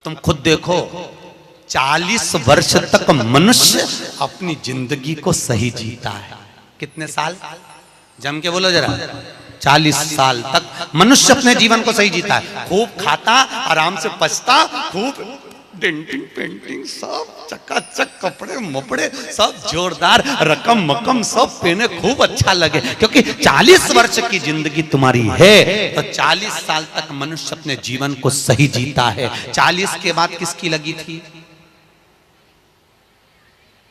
तुम खुद देखो, 40 वर्ष तक मनुष्य अपनी जिंदगी को सही जीता है। कितने साल? जम के बोलो जरा। 40 साल तक मनुष्य अपने जीवन को सही जीता है। खूब खाता, आराम से पचता, खूब डेंटिंग पेंटिंग सब चकाचक, कपड़े मपड़े सब जोरदार, रकम मकम सब पहने, खूब अच्छा लगे, क्योंकि 40 वर्ष की जिंदगी तुम्हारी है। तो 40 साल तक मनुष्य अपने जीवन को सही जीता है। 40 के बाद किसकी लगी थी?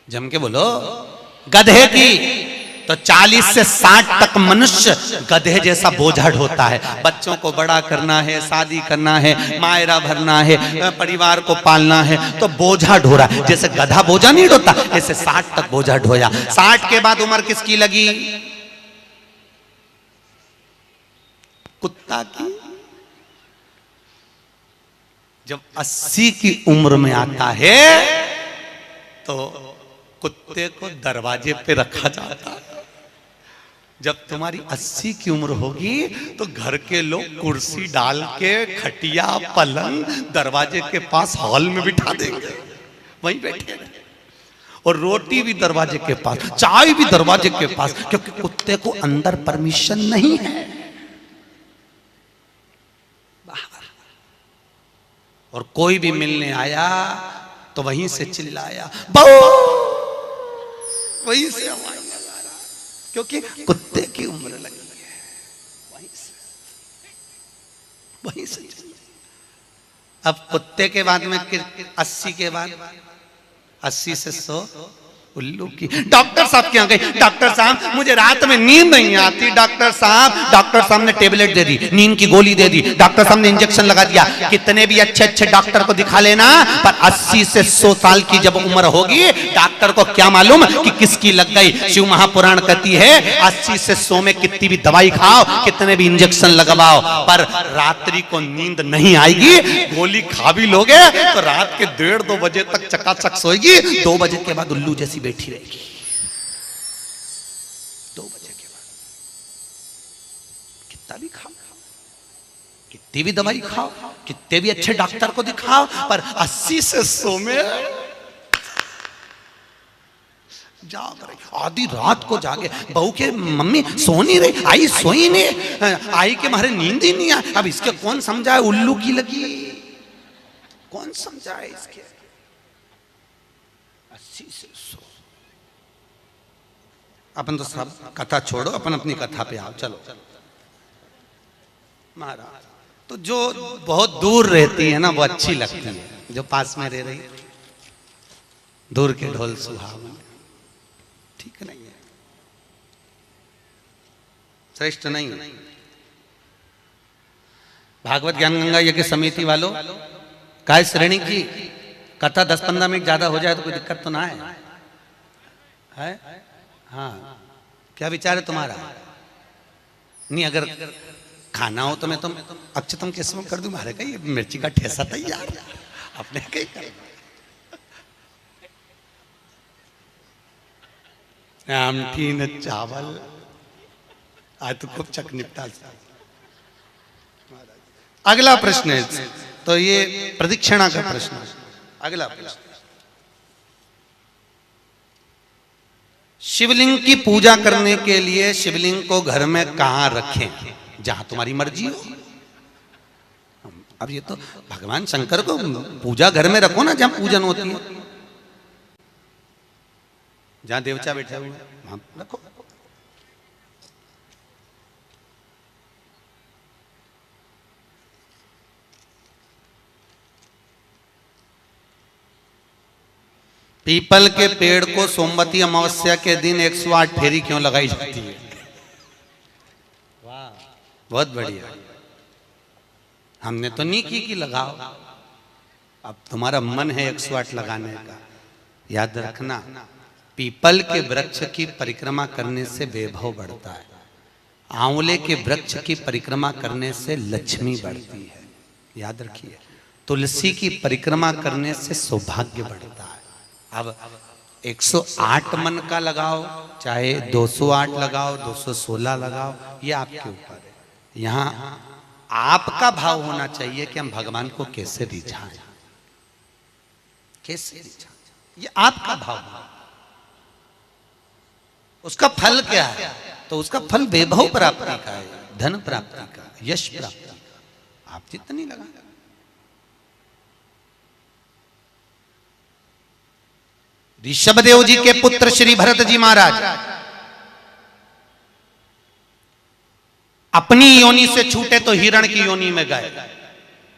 जम के बोलो, गधे की। तो 40 से 60 तक मनुष्य गधे जैसा बोझा ढोता है। बच्चों को बड़ा करना है, शादी करना है, मायरा भरना है, परिवार को पालना है, तो बोझा ढो रहा है। जैसे गधा बोझा नहीं ढोता, ऐसे 60 तक बोझा ढोया। 60 के बाद उम्र किसकी लगी? कुत्ता की। जब 80 की उम्र में आता है तो कुत्ते को दरवाजे पे रखा जाता है। जब तुम्हारी 80 की उम्र होगी तो घर के लोग कुर्सी डाल के, खटिया पलंग दरवाजे के पास हॉल में बिठा देंगे, वहीं बैठे, और रोटी भी दरवाजे के पास, चाय भी दरवाजे के पास, क्योंकि कुत्ते को अंदर परमिशन नहीं है। और कोई भी मिलने आया तो वहीं से चिल्लाया, वहीं से आवाज लगा रहा, क्योंकि कुत्ते की उम्र लगी है। वहीं से अब कुत्ते के बाद में 80 के बाद 80 से 100 उल्लू की। डॉक्टर साहब क्या गए? डॉक्टर साहब मुझे रात में नींद नहीं आती। डॉक्टर साहब ने टेबलेट दे दी, नींद की गोली दे दी, डॉक्टर साहब ने इंजेक्शन लगा दिया। कितने भी अच्छे अच्छे डॉक्टर को दिखा लेना, पर 80 से 100 साल की जब उम्र होगी, डॉक्टर को क्या मालूम कि किसकी लग गई। शिव महापुराण कहती है 80 से 100 में कितनी भी दवाई खाओ, कितने भी इंजेक्शन लगवाओ, पर रात्रि को नींद नहीं आएगी। गोली खा भी लोगे तो रात के 1:30-2 बजे तक चकाचक सोएगी, 2 बजे के बाद उल्लू जैसी बैठी रहेगी। 2 बजे के बाद कितना भी खाओ, कितनी भी दवाई खाओ, कितने भी अच्छे डॉक्टर को दिखाओ, पर 80 से 100 में जाग रही। आधी रात को जागे, बहू के मम्मी सो नहीं रही, आई सोई नहीं, आई के मारे नींद ही नहीं आई। अब इसके कौन समझाए? उल्लू की लगी, कौन समझाए इसके? 80 से 100। अपन तो सब कथा छोड़ो, अपन अपनी कथा पे आओ। चलो महाराज, तो जो बहुत दूर रहती है ना वो अच्छी लगती है, जो पास में रह रही दूर के ढोल सुहावने, ठीक नहीं है, श्रेष्ठ नहीं। भागवत ज्ञान गंगा यज्ञ समिति वालों, काय श्रेणी की कथा 10-15 मिनट ज्यादा हो जाए तो कोई दिक्कत तो ना है? हाँ, क्या विचार है तुम्हारा? नहीं, अगर खाना हो तो मैं तुम अक्षतम केसव कर दूं, मारे का ये मिर्ची का ठेसा तैयार, अपने कहीं कर। आमठी न चावल, आज तो खूब चक निपटा। अगला प्रश्न है, तो ये प्रदक्षिणा का प्रश्न है। अगला प्रश्न, शिवलिंग की पूजा करने के लिए शिवलिंग को घर में कहां रखें? जहां तुम्हारी मर्जी हो। अब ये तो भगवान शंकर को पूजा घर में रखो ना, जहां पूजन होती है, जहां देवता बैठे हुए वहां रखो। पीपल के पेड़ को सोमवती अमावस्या के दिन 108 फेरी क्यों लगाई जाती है? वाह, बहुत बढ़िया। हमने तो नहीं की लगाओ, अब तुम्हारा मन है 108 लगाने का। याद रखना, पीपल के वृक्ष की परिक्रमा करने से वैभव बढ़ता है, आंवले के वृक्ष की परिक्रमा करने से लक्ष्मी बढ़ती है। याद रखिए, तुलसी की परिक्रमा करने से सौभाग्य बढ़ता है। अब 108 मन का लगाओ, चाहे 208 लगाओ, 216 लगाओ, ये आपके ऊपर है। यहाँ आपका भाव होना चाहिए कि हम भगवान को कैसे रिझाएं। कैसे रिझा? ये आपका भाव है। उसका फल क्या है? तो उसका फल वैभव प्राप्ति का है, धन प्राप्ति का, यश प्राप्ति का। आप जितनी लगा, ऋषभदेव जी के पुत्र श्री भरत जी महाराज अपनी योनि से छूटे तो हिरण की योनि में गए।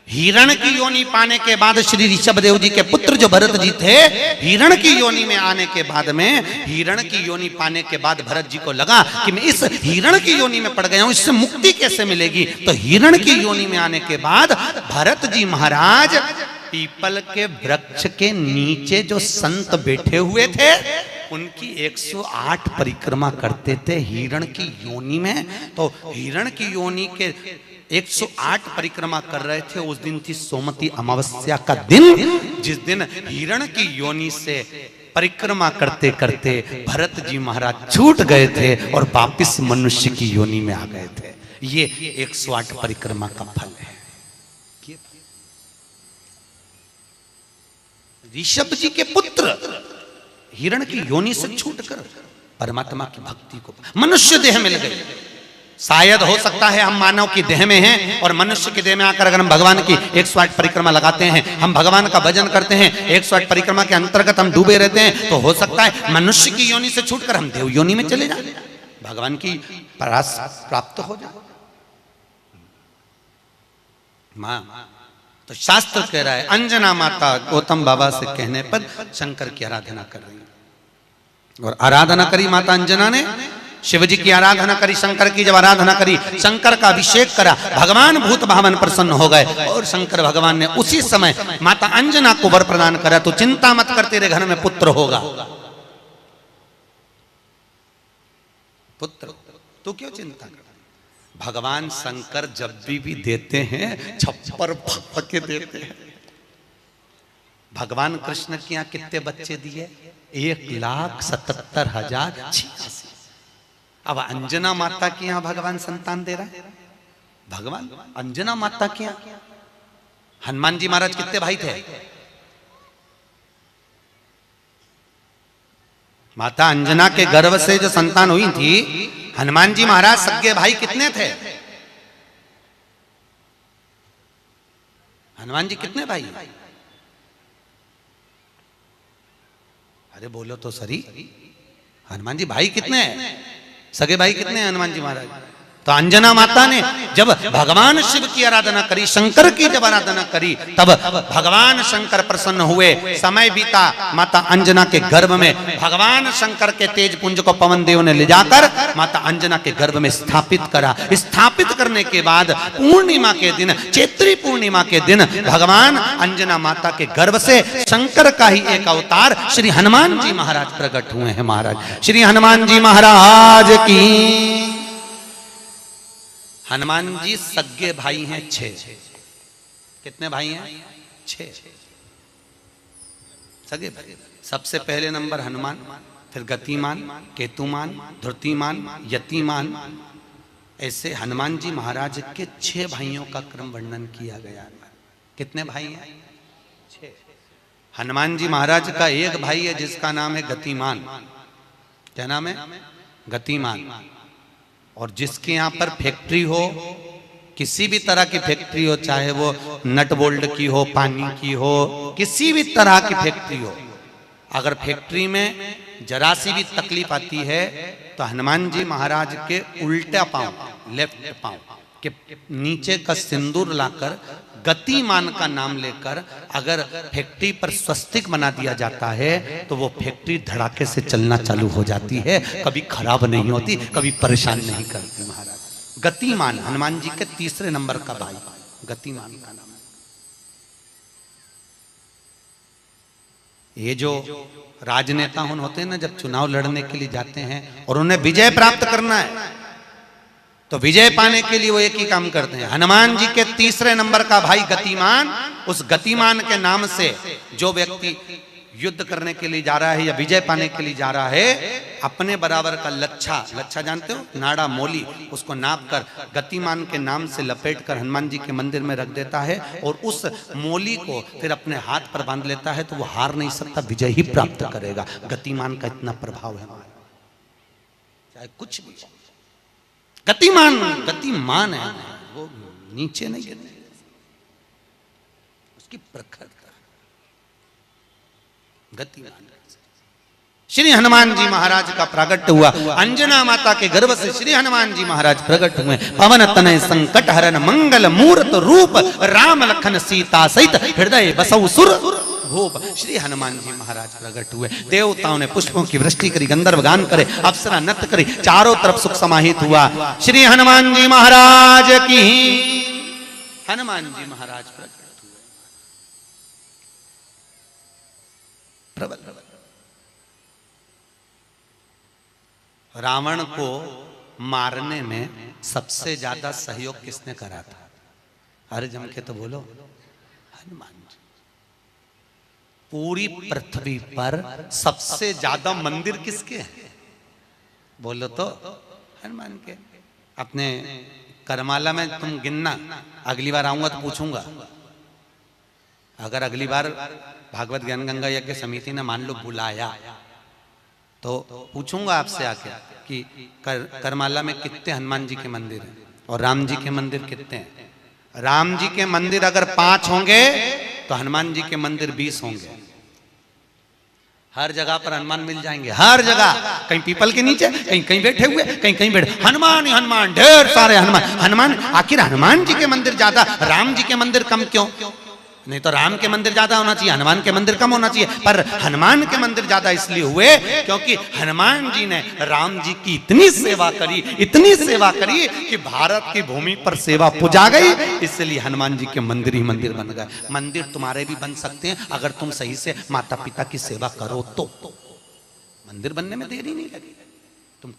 हिरण की योनि पाने के बाद श्री ऋषभदेव जी के पुत्र जो भरत जी थे, हिरण की योनि में आने के बाद में, हिरण की योनि पाने के बाद भरत जी को लगा कि मैं इस हिरण की योनि में पड़ गया हूं, इससे मुक्ति कैसे मिलेगी? तो हिरण की योनि में आने के बाद भरत जी महाराज पीपल के वृक्ष के नीचे जो संत बैठे हुए थे उनकी 108 परिक्रमा करते थे हिरण की योनि में। तो हिरण की योनि के 108 परिक्रमा कर रहे थे। उस दिन थी सोमती अमावस्या का दिन, जिस दिन हिरण की योनि से परिक्रमा करते करते भरत जी महाराज छूट गए थे और वापिस मनुष्य की योनि में आ गए थे। ये 108 परिक्रमा का फल है। ऋषभ जी के पुत्र हिरण की योनि से छूटकर परमात्मा की भक्ति को मनुष्य देह में लगे। शायद हो सकता है हम मानव की देह में हैं और मनुष्य की देह में आकर अगर हम भगवान की 108 परिक्रमा लगाते हैं, हम भगवान का भजन करते हैं, 108 परिक्रमा के अंतर्गत हम डूबे रहते हैं, तो हो सकता है मनुष्य की योनि से छूटकर हम देव योनि में चले जाए, भगवान की परास प्राप्त हो जाए। मां तो शास्त्र कह रहा है, अंजना माता गौतम बाबा से कहने पर शंकर की आराधना कर रही है। और आराधना करी माता अंजना ने, शिव जी की आराधना करी, शंकर की जब आराधना करी, शंकर का अभिषेक करा, भगवान भूत भावन प्रसन्न हो गए और शंकर भगवान ने उसी समय माता अंजना को वर प्रदान करा, तो चिंता मत कर, तेरे घर में पुत्र होगा। पुत्र, तू क्यों चिंता कर? भगवान शंकर जब भी देते हैं छप्पर फक के देते हैं। भगवान कृष्ण के यहाँ कितने बच्चे दिए? 1,77,086। अब अंजना माता के यहाँ भगवान संतान दे रहा है। भगवान अंजना माता के यहाँ हनुमान जी महाराज कितने भाई थे? माता अंजना के गर्भ से जो संतान हुई थी, हनुमान जी महाराज सगे भाई कितने थे? हनुमान जी कितने भाई? अरे बोलो तो सही, हनुमान जी भाई कितने हैं? सगे भाई कितने हैं हनुमान जी महाराज? तो अंजना माता ने जब भगवान शिव की आराधना करी, शंकर की जब आराधना करी, तब भगवान शंकर प्रसन्न हुए। समय बीता, माता अंजना के गर्भ में भगवान शंकर के तेज पुंज को पवन देव ने ले जाकर माता अंजना के गर्भ में स्थापित करा। स्थापित करने के बाद पूर्णिमा के दिन, चैत्री पूर्णिमा के दिन, भगवान अंजना माता के गर्भ से शंकर का ही एक अवतार श्री हनुमान जी महाराज प्रकट हुए हैं। महाराज श्री हनुमान जी महाराज की। हनुमान जी सगे भाई हैं 6। कितने भाई हैं? 6 सगे भाई। सबसे पहले नंबर हनुमान, फिर गतिमान, केतुमान, धृतिमान, यतिमान। ऐसे हनुमान जी महाराज के 6 भाइयों का क्रम वर्णन किया गया। कितने भाई हैं? 6। हनुमान जी महाराज का एक भाई है जिसका नाम है गतिमान। क्या नाम है? गतिमान। और जिसके यहाँ पर फैक्ट्री हो, किसी भी तरह की फैक्ट्री हो, चाहे वो नट बोल्ट की हो, पानी की हो, किसी भी तरह की फैक्ट्री हो, अगर फैक्ट्री में जरा सी भी तकलीफ आती है तो हनुमान जी महाराज के उल्टा पांव, लेफ्ट पांव के नीचे का सिंदूर लाकर गतिमान का नाम लेकर अगर फैक्ट्री पर स्वस्तिक बना दिया जाता है तो वो फैक्ट्री धड़ाके से चलना चालू हो जाती है, कभी खराब नहीं होती, कभी परेशान नहीं करती। महाराज गतिमान हनुमान जी के 3रे नंबर का भाई, गतिमान का नाम। ये जो राजनेता होते हैं ना, जब चुनाव लड़ने के लिए जाते हैं और उन्हें विजय प्राप्त करना है तो विजय पाने के लिए वो एक ही काम करते हैं। हनुमान जी के 3रे नंबर का भाई गतिमान, उस गतिमान के नाम से जो व्यक्ति युद्ध करने के लिए जा रहा है या विजय पाने के लिए जा रहा है, अपने बराबर का लच्छा जानते हो, नाड़ा मोली, उसको नाप कर गतिमान के नाम से लपेट कर हनुमान जी के मंदिर में रख देता है और उस मोली को फिर अपने हाथ पर बांध लेता है, तो वो हार नहीं सकता, विजय ही प्राप्त करेगा। गतिमान का इतना प्रभाव है, चाहे कुछ भी। गतिमान है, वो नीचे नहीं गिरने, उसकी प्रखरता। गतिमान श्री हनुमान जी महाराज का प्रागट्य हुआ। अंजना माता के गर्भ से श्री हनुमान जी महाराज प्रकट हुए। पवन तनय संकट हरन मंगल मूर्त रूप, राम लखन सीता सहित हृदय बसौ सुर भूप। श्री हनुमान जी महाराज प्रकट हुए। देवताओं ने पुष्पों की वृष्टि करी, गंधर्व गान करे, अप्सरा नृत्य करी, चारों तरफ सुख समाहित हुआ। श्री हनुमान जी महाराज की। हनुमान जी महाराज प्रकट हुए। प्रबल रावण को मारने में सबसे ज्यादा सहयोग किसने करा था? अरे जम के तो बोलो, हनुमान जी। पूरी पृथ्वी पर सबसे ज्यादा मंदिर किसके हैं? बोलो तो हनुमान के। अपने करमाला में तुम गिनना, अगली बार आऊंगा तो पूछूंगा। अगर अगली बार भागवत ज्ञान गंगा यज्ञ समिति ने मान लो बुलाया, तो पूछूंगा आपसे आके कि करमाला में कितने हनुमान जी के मंदिर हैं और राम जी के मंदिर कितने हैं? राम जी के मंदिर अगर 5 होंगे तो हनुमान जी के मंदिर 20 होंगे। हर जगह पर हनुमान मिल जाएंगे, हर जगह। कहीं पीपल के नीचे, कहीं कहीं बैठे हुए, कहीं कहीं बैठे, हनुमान ही हनुमान, ढेर सारे हनुमान। आखिर हनुमान जी के मंदिर ज्यादा, राम जी के मंदिर कम क्यों? नहीं तो राम के मंदिर ज्यादा होना चाहिए, हनुमान के मंदिर कम होना चाहिए। पर हनुमान के मंदिर ज्यादा इसलिए हुए क्योंकि हनुमान जी ने राम जी की इतनी सेवा करी कि भारत की भूमि पर सेवा पुजा गई। इसलिए हनुमान जी के मंदिर ही मंदिर बन गए। मंदिर तुम्हारे भी बन सकते हैं अगर तुम सही से माता पिता की सेवा करो तो। मंदिर बनने में देरी नहीं लगी, तुम